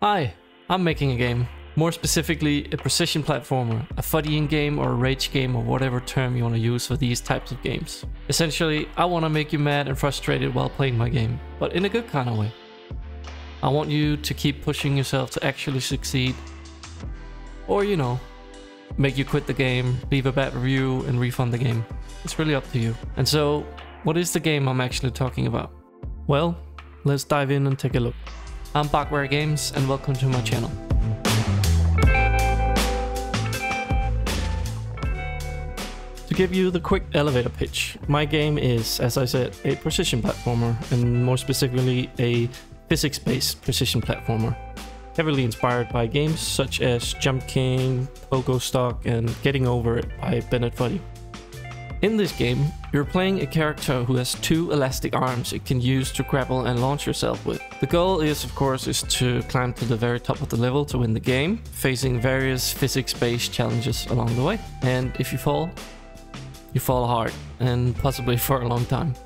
Hi, I'm making a game. More specifically, a precision platformer, a Foddian game or a rage game or whatever term you want to use for these types of games. Essentially, I want to make you mad and frustrated while playing my game, but in a good kind of way. I want you to keep pushing yourself to actually succeed. Or, you know, make you quit the game, leave a bad review and refund the game. It's really up to you. And so, what is the game I'm actually talking about? Well, let's dive in and take a look. I'm Backware Games and welcome to my channel. To give you the quick elevator pitch, my game is, as I said, a precision platformer, and more specifically a physics-based precision platformer, heavily inspired by games such as Jump King, Pogo Stock and Getting Over It by Foddian. In this game, you're playing a character who has two elastic arms it can use to grapple and launch yourself with. The goal is, of course, to climb to the very top of the level to win the game, facing various physics-based challenges along the way. And if you fall hard, and possibly for a long time.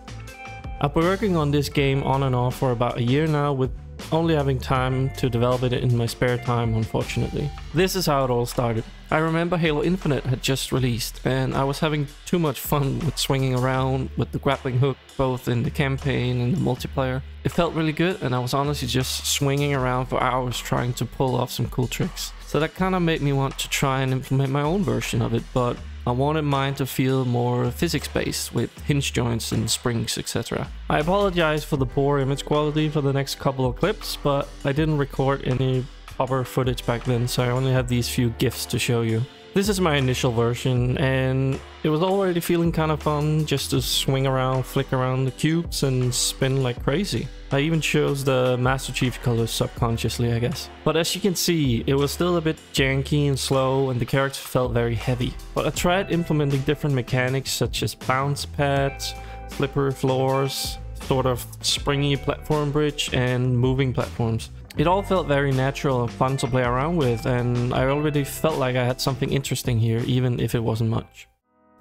I've been working on this game on and off for about a year now, with only having time to develop it in my spare time, unfortunately. This is how it all started. I remember Halo Infinite had just released, and I was having too much fun with swinging around with the grappling hook, both in the campaign and the multiplayer. It felt really good, and I was honestly just swinging around for hours trying to pull off some cool tricks. So that kind of made me want to try and implement my own version of it, but I wanted mine to feel more physics-based with hinge joints and springs, etc. I apologize for the poor image quality for the next couple of clips, but I didn't record any proper footage back then, so I only have these few GIFs to show you. This is my initial version, and it was already feeling kind of fun just to swing around, flick around the cubes and spin like crazy. I even chose the Master Chief colors subconsciously, I guess. But as you can see, it was still a bit janky and slow, and the character felt very heavy. But I tried implementing different mechanics such as bounce pads, slippery floors, sort of springy platform bridge, and moving platforms. It all felt very natural and fun to play around with, and I already felt like I had something interesting here, even if it wasn't much.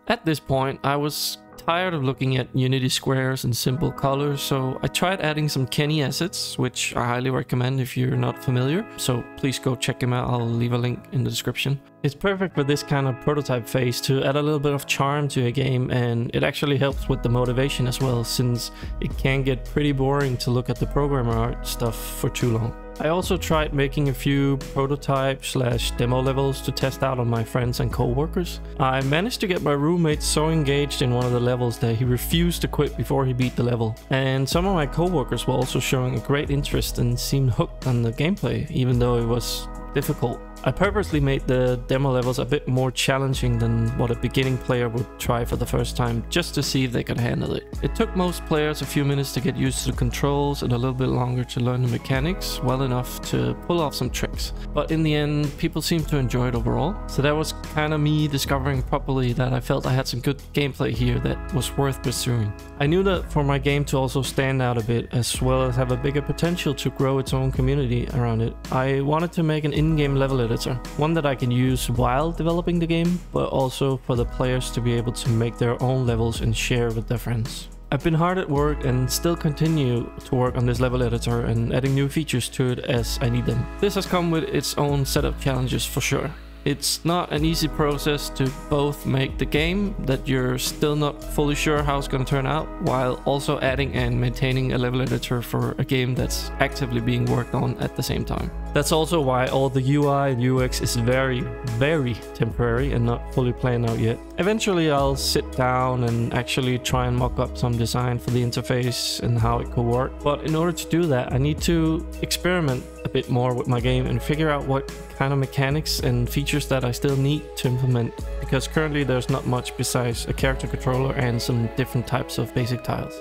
At this point, I was tired of looking at Unity squares and simple colors, so I tried adding some Kenny assets, which I highly recommend if you're not familiar, so please go check them out. I'll leave a link in the description. It's perfect for this kind of prototype phase to add a little bit of charm to a game, and it actually helps with the motivation as well, since it can get pretty boring to look at the programmer art stuff for too long. I also tried making a few prototype/demo levels to test out on my friends and co-workers. I managed to get my roommate so engaged in one of the levels that he refused to quit before he beat the level. And some of my co-workers were also showing a great interest and seemed hooked on the gameplay, even though it was difficult. I purposely made the demo levels a bit more challenging than what a beginning player would try for the first time, just to see if they could handle it. It took most players a few minutes to get used to the controls and a little bit longer to learn the mechanics well enough to pull off some tricks. But in the end, people seemed to enjoy it overall. So that was kind of me discovering properly that I felt I had some good gameplay here that was worth pursuing. I knew that for my game to also stand out a bit, as well as have a bigger potential to grow its own community around it, I wanted to make an in-game level editor, one that I can use while developing the game, but also for the players to be able to make their own levels and share with their friends. I've been hard at work and still continue to work on this level editor and adding new features to it as I need them. This has come with its own set of challenges for sure. It's not an easy process to both make the game that you're still not fully sure how it's going to turn out, while also adding and maintaining a level editor for a game that's actively being worked on at the same time. That's also why all the UI and UX is very, very temporary and not fully planned out yet. Eventually I'll sit down and actually try and mock up some design for the interface and how it could work. But in order to do that, I need to experiment a bit more with my game and figure out what kind of mechanics and features that I still need to implement, because currently there's not much besides a character controller and some different types of basic tiles.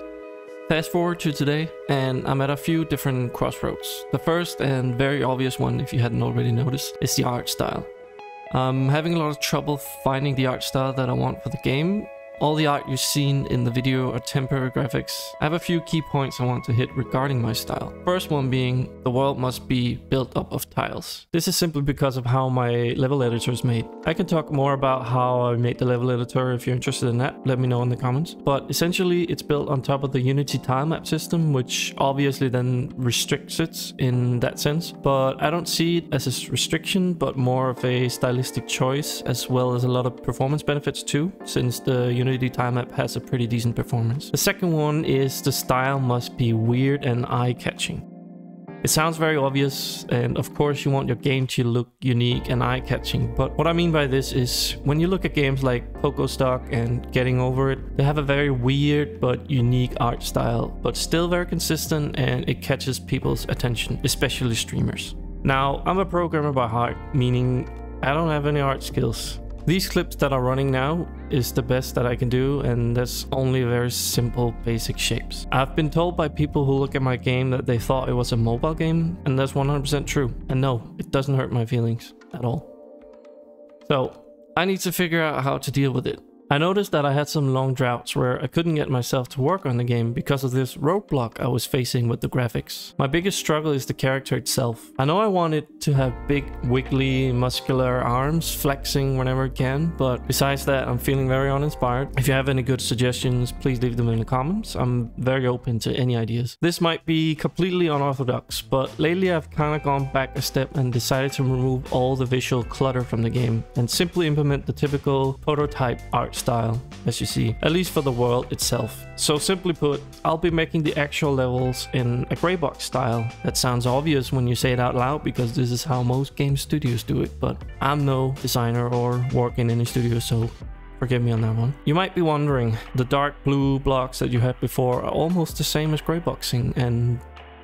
Fast forward to today, and I'm at a few different crossroads. The first and very obvious one, if you hadn't already noticed, is the art style. I'm having a lot of trouble finding the art style that I want for the game, all the art you've seen in the video are temporary graphics. I have a few key points I want to hit regarding my style. First one being, the world must be built up of tiles. This is simply because of how my level editor is made. I can talk more about how I made the level editor if you're interested in that, let me know in the comments. But essentially it's built on top of the Unity tile map system, which obviously then restricts it in that sense. But I don't see it as a restriction, but more of a stylistic choice, as well as a lot of performance benefits too, since the Unity tile map has a pretty decent performance. The second one is the style must be weird and eye-catching. It sounds very obvious, and of course you want your game to look unique and eye-catching, but what I mean by this is when you look at games like PokeStock and Getting Over It, they have a very weird but unique art style, but still very consistent, and it catches people's attention, especially streamers. Now, I'm a programmer by heart, meaning I don't have any art skills. These clips that are running now is the best that I can do, and that's only very simple basic shapes. I've been told by people who look at my game that they thought it was a mobile game, and that's 100% true. And no, it doesn't hurt my feelings at all. So I need to figure out how to deal with it. I noticed that I had some long droughts where I couldn't get myself to work on the game because of this roadblock I was facing with the graphics. My biggest struggle is the character itself. I know I want it to have big, wiggly, muscular arms flexing whenever it can, but besides that, I'm feeling very uninspired. If you have any good suggestions, please leave them in the comments. I'm very open to any ideas. This might be completely unorthodox, but lately I've kind of gone back a step and decided to remove all the visual clutter from the game and simply implement the typical prototype art style, as you see, at least for the world itself. So simply put, I'll be making the actual levels in a gray box style. That sounds obvious when you say it out loud because this is how most game studios do it, but I'm no designer or work in any studio, so forgive me on that one. You might be wondering, the dark blue blocks that you had before are almost the same as gray boxing, and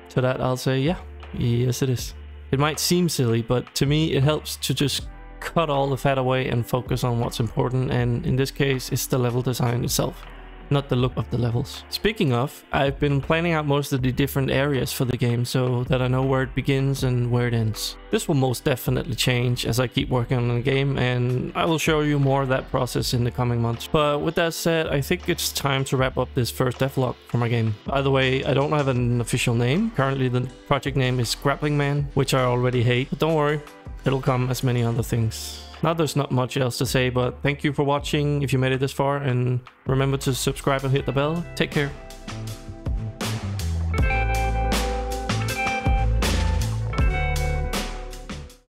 to that I'll say yes it is. It might seem silly, but to me it helps to just cut all the fat away and focus on what's important, and in this case it's the level design itself, not the look of the levels. Speaking of, I've been planning out most of the different areas for the game so that I know where it begins and where it ends. This will most definitely change as I keep working on the game, and I will show you more of that process in the coming months. But with that said, I think it's time to wrap up this first devlog for my game. By the way, I don't have an official name. Currently the project name is Grappling Man, which I already hate, but don't worry, it'll come as many other things. Now there's not much else to say, but thank you for watching if you made it this far, and remember to subscribe and hit the bell. Take care.